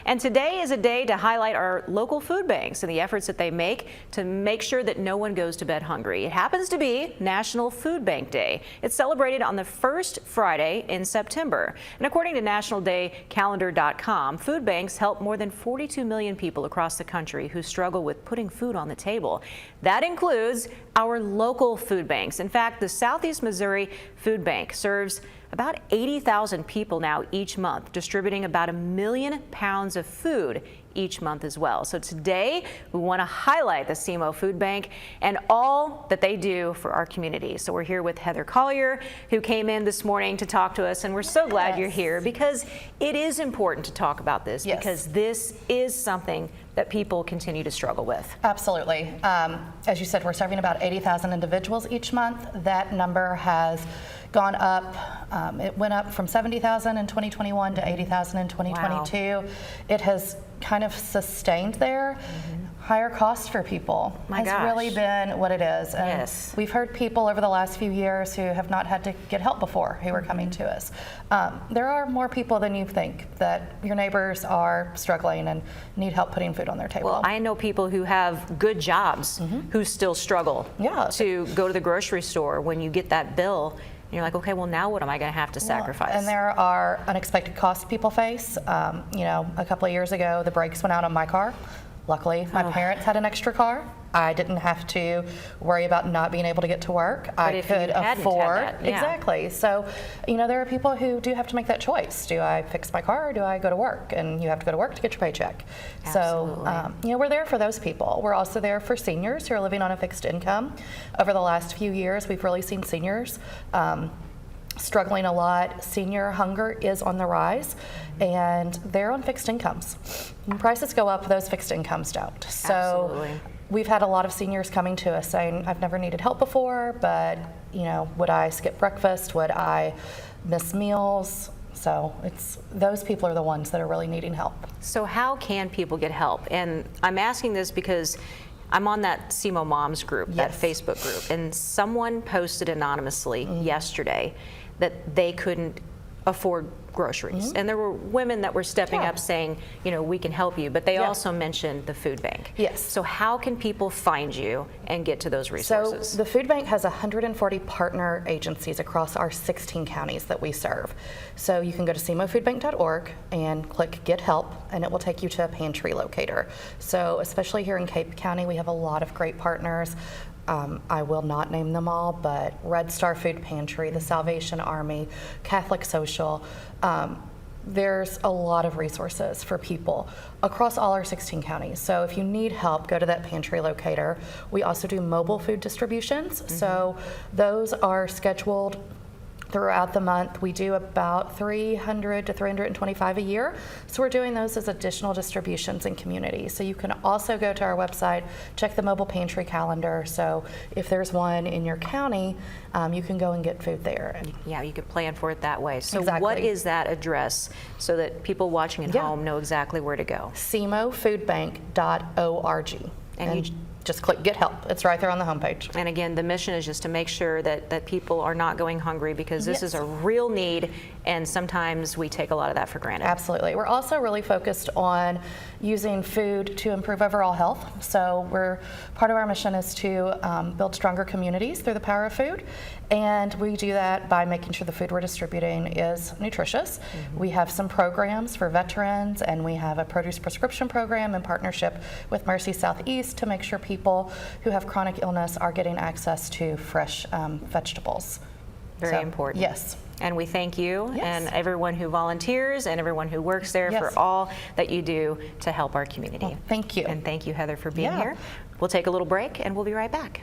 And today is a day to highlight our local food banks and the efforts that they make to make sure that no one goes to bed hungry. It happens to be National Food Bank Day. It's celebrated on the first Friday in September. And according to nationaldaycalendar.com, food banks help more than 42 million people across the country who struggle with putting food on the table. That includes our local food banks. In fact, the Southeast Missouri Food Bank serves about 80,000 people now each month, distributing about 1 million pounds of food each month as well. So today we want to highlight the SEMO Food Bank and all that they do for our community. So we're here with Heather Collier, who came in this morning to talk to us, and we're so glad you're here because it is important to talk about this because this is something that people continue to struggle with. Absolutely. As you said, we're serving about 80,000 individuals each month. That number has gone up. It went up from 70,000 in 2021 to 80,000 in 2022. Wow. It has kind of sustained there. Higher cost for people has really been what it is. And we've heard people over the last few years who have not had to get help before who are coming to us. There are more people than you think that your neighbors are struggling and need help putting food on their table. Well, I know people who have good jobs who still struggle to go to the grocery store when you get that bill. And you're like, okay, well, now what am I going to have to sacrifice? And there are unexpected costs people face. You know, a couple of years ago, the brakes went out on my car. Luckily, my parents had an extra car. I didn't have to worry about not being able to get to work. I could afford. Exactly. So, you know, there are people who do have to make that choice. Do I fix my car or do I go to work? And you have to go to work to get your paycheck. Absolutely. So, you know, we're there for those people. We're also there for seniors who are living on a fixed income. Over the last few years, we've really seen seniors struggling a lot. Senior hunger is on the rise, and they're on fixed incomes. When prices go up, those fixed incomes don't. So we've had a lot of seniors coming to us saying, I've never needed help before, but you know, would I skip breakfast? Would I miss meals? So it's those people are the ones that are really needing help. So how can people get help? And I'm asking this because I'm on that SEMO Moms group, that Facebook group, and someone posted anonymously yesterday that they couldn't afford groceries. And there were women that were stepping up saying, you know, we can help you, but they also mentioned the food bank. So how can people find you and get to those resources? So the food bank has 140 partner agencies across our 16 counties that we serve. So you can go to semofoodbank.org and click Get Help, and it will take you to a pantry locator. So especially here in Cape County, we have a lot of great partners. I will not name them all, but Red Star Food Pantry, the Salvation Army, Catholic Social. There's a lot of resources for people across all our 16 counties. So if you need help, go to that pantry locator. We also do mobile food distributions. So those are scheduled throughout the month. We do about 300 to 325 a year. So we're doing those as additional distributions in communities. So you can also go to our website, check the mobile pantry calendar. So if there's one in your county, you can go and get food there. Yeah, you could plan for it that way. So what is that address so that people watching at home know exactly where to go? semofoodbank.org. And you just click Get Help. It's right there on the homepage. And again, the mission is just to make sure that people are not going hungry because this is a real need, and sometimes we take a lot of that for granted. Absolutely. We're also really focused on using food to improve overall health. So part of our mission is to build stronger communities through the power of food, and we do that by making sure the food we're distributing is nutritious. We have some programs for veterans, and we have a produce prescription program in partnership with Mercy Southeast to make sure people who have chronic illness are getting access to fresh vegetables. Very important. Yes. And we thank you and everyone who volunteers and everyone who works there for all that you do to help our community. Well, thank you. And thank you, Heather, for being here. We'll take a little break and we'll be right back.